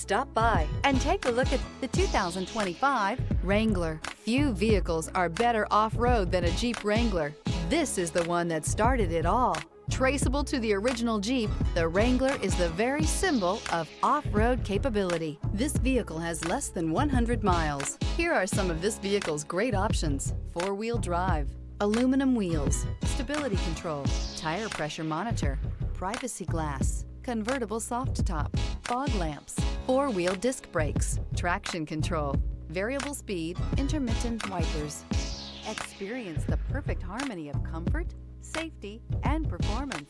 Stop by and take a look at the 2025 Wrangler. Few vehicles are better off-road than a Jeep Wrangler. This is the one that started it all. Traceable to the original Jeep, the Wrangler is the very symbol of off-road capability. This vehicle has less than 100 miles. Here are some of this vehicle's great options: four-wheel drive, aluminum wheels, stability control, tire pressure monitor, privacy glass, convertible soft top, fog lamps, four-wheel disc brakes, traction control, variable speed, intermittent wipers. Experience the perfect harmony of comfort, safety, and performance.